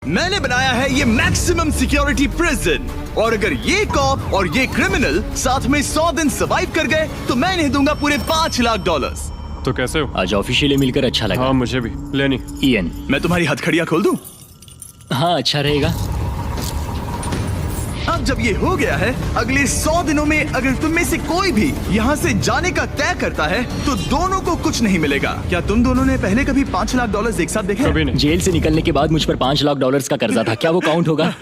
मैंने बनाया है ये मैक्सिमम सिक्योरिटी प्रिजन, और अगर ये कॉप और ये क्रिमिनल साथ में 100 दिन सर्वाइव कर गए तो मैं इन्हें दूंगा पूरे $5 लाख। तो कैसे हो? आज ऑफिशियली मिलकर अच्छा लगा। हाँ मुझे भी। लेनी इयन, मैं तुम्हारी हथकड़ियाँ खोल दूं? हाँ अच्छा रहेगा। अब जब ये हो गया है, अगले 100 दिनों में अगर तुम में से कोई भी यहाँ से जाने का तय करता है तो दोनों को कुछ नहीं मिलेगा। क्या तुम दोनों ने पहले कभी $5 लाख एक साथ देखे? कभी नहीं। जेल से निकलने के बाद मुझ पर $5 लाख का कर्जा था, क्या वो काउंट होगा?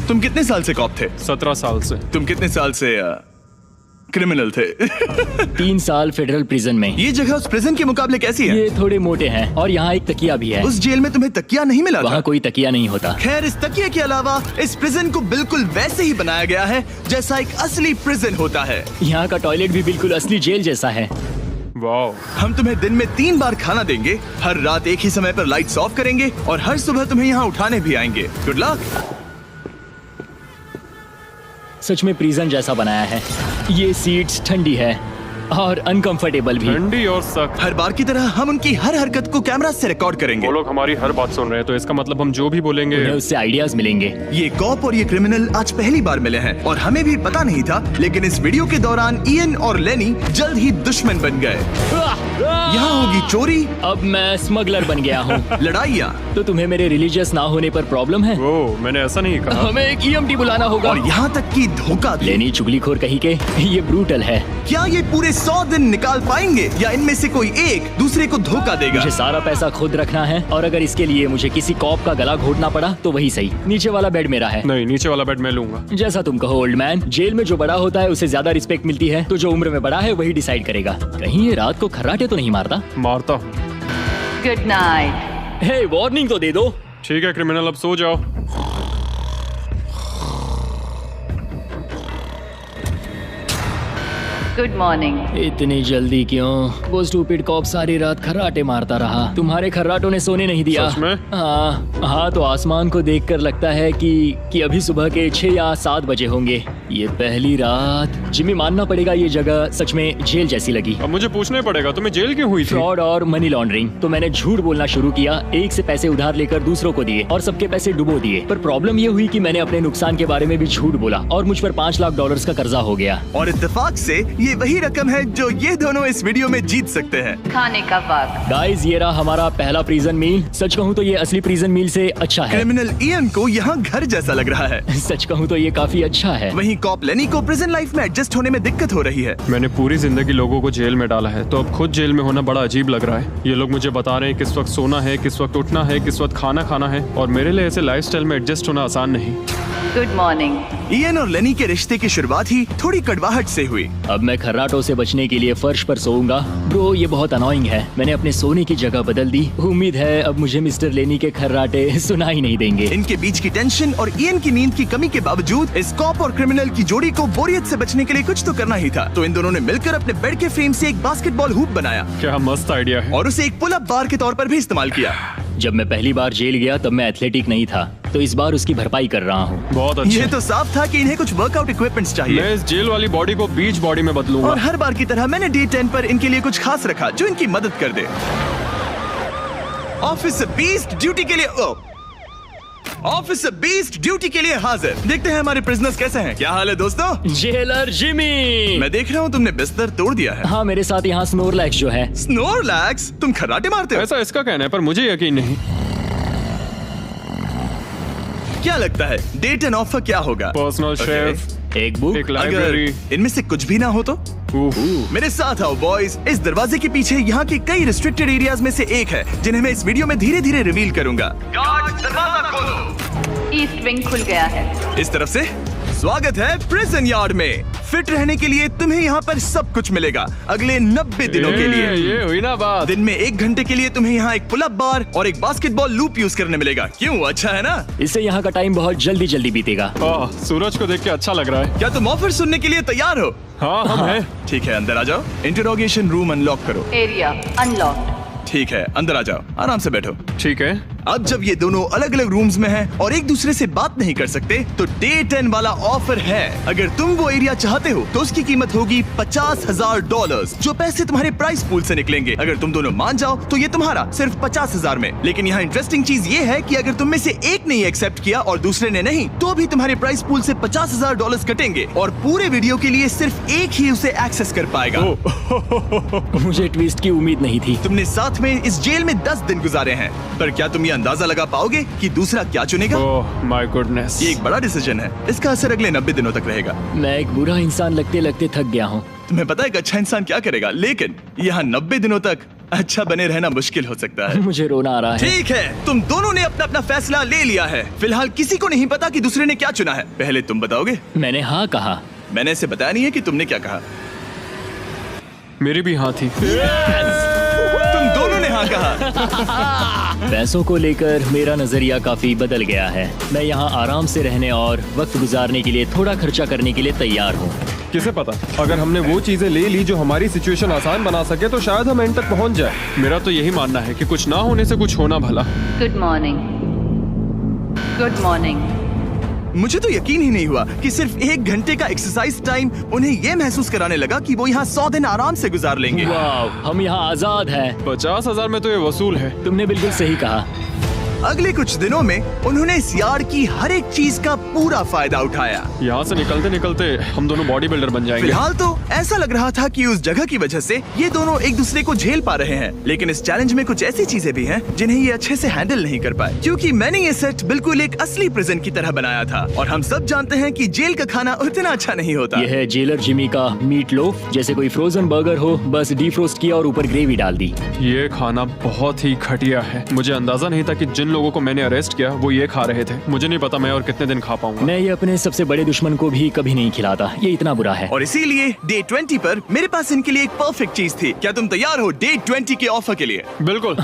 तुम कितने साल से कॉप थे? 17 साल से। तुम कितने साल से क्रिमिनल थे? 3 साल फेडरल प्रिजन में। ये जगह उस प्रिजन के मुकाबले कैसी है? ये थोड़े मोटे हैं और यहाँ एक तकिया भी है। उस जेल में तुम्हें तकिया नहीं मिला था? वहाँ कोई तकिया नहीं होता। खैर, इस तकिए के अलावा इस प्रिजन को बिल्कुल वैसे ही बनाया गया है जैसा एक असली प्रिजन होता है। यहाँ का टॉयलेट भी बिल्कुल असली जेल जैसा है। वाओ। हम तुम्हें दिन में 3 बार खाना देंगे, हर रात एक ही समय पर लाइट्स ऑफ करेंगे और हर सुबह तुम्हें यहाँ उठाने भी आएंगे। Good luck. सच में प्रिजन जैसा बनाया है। ये सीट्स ठंडी है और अनकंफर्टेबल भी। ठंडी और सख्त। हर बार की तरह हम उनकी हर हरकत को कैमरा से रिकॉर्ड करेंगे। वो लोग हमारी हर बात सुन रहे हैं, तो इसका मतलब हम जो भी बोलेंगे उन्हें उससे आइडियाज मिलेंगे। ये कॉप और ये क्रिमिनल आज पहली बार मिले हैं और हमें भी पता नहीं था, लेकिन इस वीडियो के दौरान इयन और लेनी जल्द ही दुश्मन बन गए। यहाँ होगी चोरी, अब मैं स्मगलर बन गया हूँ। लड़ाइयाँ, तो तुम्हें मेरे रिलीजियस ना होने पर प्रॉब्लम है? वो मैंने ऐसा नहीं कहा। हमें एक EMT बुलाना होगा। और यहाँ तक कि धोखा भी। लेनी चुगलीखोर कहीं के, ये ब्रूटल है। क्या ये पूरे 100 दिन निकाल पाएंगे या इनमें से कोई एक दूसरे को धोखा देगा? मुझे सारा पैसा खुद रखना है और अगर इसके लिए मुझे किसी कॉप का गला घोटना पड़ा तो वही सही। नीचे वाला बेड मेरा है। नहीं, नीचे वाला बेड मैं लूंगा। जैसा तुम कहो ओल्ड मैन। जेल में जो बड़ा होता है उसे ज्यादा रिस्पेक्ट मिलती है, तो जो उम्र में बड़ा है वही डिसाइड करेगा। कहीं ये रात को खर्राटे तो नहीं मारता? मारता हूँ। Good night. हे, वार्निंग तो दे दो। ठीक है क्रिमिनल, अब सो जाओ। Good morning. इतनी जल्दी क्यों? वो स्टूपिड कॉप सारी रात खर्राटे मारता रहा। तुम्हारे खर्राटों ने सोने नहीं दिया। सच में? हाँ, तो आसमान को देखकर लगता है कि अभी सुबह के 6 या 7 बजे होंगे। ये पहली रात। जिमी, मानना पड़ेगा ये जगह सच में जेल जैसी लगी। अब मुझे पूछना ही पड़ेगा, तुम्हें जेल क्यों हुई थी? फ्रॉड और मनी लॉन्ड्रिंग। तो मैंने झूठ बोलना शुरू किया, एक से पैसे उधार लेकर दूसरों को दिए और सबके पैसे डुबो दिए। पर प्रॉब्लम ये हुई कि मैंने अपने नुकसान के बारे में भी झूठ बोला और मुझ पर $5 लाख का कर्जा हो गया। और इत्तेफाक से ये वही रकम है जो ये दोनों इस वीडियो में जीत सकते हैं। खाने का वक्त। गाइस, ये रहा हमारा पहला प्रिजन मील। सच कहूँ तो ये असली प्रिजन मील से अच्छा है। क्रिमिनल इयन को यहाँ घर जैसा लग रहा है। सच कहूँ तो ये काफी अच्छा है। वहीं कॉप लेनी को प्रिजन लाइफ में एडजस्ट होने में दिक्कत हो रही है। मैंने पूरी जिंदगी लोगों को जेल में डाला है, तो अब खुद जेल में होना बड़ा अजीब लग रहा है। ये लोग मुझे बता रहे हैं किस वक्त सोना है, किस वक्त उठना है, किस वक्त खाना खाना है, और मेरे लिए ऐसे लाइफस्टाइल में एडजस्ट होना आसान नहीं। Good morning. इयन और लेनी के रिश्ते की शुरुआत ही थोड़ी कड़वाहट से हुई। अब मैं खर्राटों से बचने के लिए फर्श पर सोऊंगा। ब्रो, ये बहुत अनोइंग है। मैंने अपने सोने की जगह बदल दी। उम्मीद है अब मुझे मिस्टर लेनी के खर्राटे सुनाई नहीं देंगे। इनके बीच की टेंशन और इयन की नींद की कमी के बावजूद इस कॉप और क्रिमिनल की जोड़ी को बोरियत से बचने के लिए कुछ तो करना ही था। तो इन दोनों ने मिलकर अपने बेड के फ्रेम से एक बास्केटबॉल हूप बनाया क्या मस्त आइडिया है। और उसे एक पुल अप बार के तौर पर भी इस्तेमाल किया। जब मैं पहली बार जेल गया तब मैं एथलेटिक नहीं था, तो इस बार उसकी भरपाई कर रहा हूँ। बहुत अच्छा। ये तो साफ था कि इन्हें कुछ वर्कआउट इक्विपमेंट्स चाहिए। मैं इस जेल वाली बॉडी को बीच बॉडी में बदलूंगा। और हर बार की तरह मैंने डे 10 पर इनके लिए कुछ खास रखा जो इनकी मदद कर दे। ऑफिसर बीस्ट ड्यूटी के लिए ऑफिसर बीस्ट ड्यूटी के लिए हाजिर। देखते हैं हमारे प्रिजनर्स कैसे हैं। क्या हाल है दोस्तों? Jailer Jimmy. मैं देख रहा हूँ तुमने बिस्तर तोड़ दिया है। हाँ, मेरे साथ यहाँ स्नोरलैक्स जो है। स्नोरलैक्स? तुम खर्राटे मारते हो? ऐसा इसका कहना है, पर मुझे यकीन नहीं। क्या लगता है डे 10 ऑफर क्या होगा? पर्सनल शेफ, एक बुक। एक लाइब्रेरी। अगर इनमें से कुछ भी ना हो तो? मेरे साथ आओ बॉयज। इस दरवाजे के पीछे यहाँ के कई रिस्ट्रिक्टेड एरियाज में से एक है जिन्हें मैं इस वीडियो में धीरे धीरे रिवील करूंगा। गार्ड, दरवाजा खोलो। ईस्ट विंग खुल गया है। इस तरफ से स्वागत है प्रिजन यार्ड में। फिट रहने के लिए तुम्हें यहाँ पर सब कुछ मिलेगा अगले 90 दिनों के लिए। ये हुई ना बात। दिन में 1 घंटे के लिए तुम्हें यहाँ एक पुल अप बार और एक बास्केटबॉल लूप यूज करने मिलेगा। क्यों, अच्छा है ना? इससे यहाँ का टाइम बहुत जल्दी जल्दी बीतेगा। सूरज को देख के अच्छा लग रहा है। क्या तुम ऑफर सुनने के लिए तैयार हो? हाँ, हम हैं। ठीक है, अंदर आ जाओ। इंटरोगेशन रूम अनलॉक करो। Area unlocked. ठीक है, अंदर आ जाओ। आराम से बैठो। ठीक है। अब जब ये दोनों अलग अलग रूम्स में हैं और एक दूसरे से बात नहीं कर सकते, तो डे 10 वाला ऑफर है। अगर तुम वो एरिया चाहते हो तो उसकी कीमत होगी $50,000, जो पैसे तुम्हारे प्राइस पूल से निकलेंगे। अगर तुम दोनों मान जाओ तो ये तुम्हारा सिर्फ 50,000 में। लेकिन यहाँ इंटरेस्टिंग चीज ये है कि अगर तुम में से एक ने एक्सेप्ट किया और दूसरे ने नहीं, तो भी तुम्हारे प्राइस पूल से $50,000 कटेंगे और पूरे वीडियो के लिए सिर्फ एक ही उसे एक्सेस कर पाएगा। मुझे ट्विस्ट की उम्मीद नहीं थी। तुमने साथ में इस जेल में 10 दिन गुजारे हैं, पर क्या तुम ये अंदाजा लगा पाओगे कि दूसरा क्या चुनेगा? Oh my goodness. ये एक बड़ा डिसीजन है। इसका असर अगले 90 दिनों तक रहेगा। मैं एक बुरा इंसान लगते लगते थक गया हूँ। तुम्हें पता है एक अच्छा इंसान क्या करेगा, लेकिन यहाँ 90 दिनों तक अच्छा बने रहना मुश्किल हो सकता है। मुझे रोना आ रहा है। ठीक है, तुम दोनों ने अपना अपना फैसला ले लिया है। फिलहाल किसी को नहीं पता कि दूसरे ने क्या चुना है। पहले तुम बताओगे? मैंने हाँ कहा। मैंने इसे बताया नहीं है कि तुमने क्या कहा। मेरी भी हाँ थी। तुम दोनों ने हाँ कहा। पैसों को लेकर मेरा नजरिया काफी बदल गया है। मैं यहाँ आराम से रहने और वक्त गुजारने के लिए थोड़ा खर्चा करने के लिए तैयार हूँ। किसे पता, अगर हमने वो चीजें ले ली जो हमारी सिचुएशन आसान बना सके तो शायद हम एंड तक पहुंच जाए। मेरा तो यही मानना है कि कुछ ना होने से कुछ होना भला। Good morning. Good morning. मुझे तो यकीन ही नहीं हुआ कि सिर्फ 1 घंटे का एक्सरसाइज टाइम उन्हें ये महसूस कराने लगा कि वो यहाँ 100 दिन आराम से गुजार लेंगे। वाह, हम यहाँ आजाद हैं। 50,000 में तो ये वसूल है। तुमने बिल्कुल सही कहा। अगले कुछ दिनों में उन्होंने इस यार्ड की हर एक चीज का पूरा फायदा उठाया। यहाँ से निकलते निकलते हम दोनों बॉडी बिल्डर बन जाएंगे। फिलहाल तो ऐसा लग रहा था कि उस जगह की वजह से ये दोनों एक दूसरे को झेल पा रहे हैं, लेकिन इस चैलेंज में कुछ ऐसी चीजें भी हैं जिन्हें ये अच्छे से हैंडल नहीं कर पाए, क्योंकि मैंने ये सेट बिल्कुल एक असली प्रिजन की तरह बनाया था। और हम सब जानते हैं कि जेल का खाना उतना अच्छा नहीं होता। यह है जेलर जिमी का मीट लोफ, जैसे कोई फ्रोजन बर्गर हो, बस डीफ्रोस्ट किया और ऊपर ग्रेवी डाल दी। ये खाना बहुत ही घटिया है। मुझे अंदाजा नहीं था कि जिन लोगों को मैंने अरेस्ट किया वो ये खा रहे थे। मुझे नहीं पता मैं और कितने दिन खा पाऊंगा। मैं ये अपने सबसे बड़े दुश्मन को भी कभी नहीं खिलाता। ये इतना बुरा है। और इसीलिए डे 20 पर मेरे पास इनके लिए एक परफेक्ट चीज थी। क्या तुम तैयार हो डे 20 के ऑफर के लिए? बिल्कुल।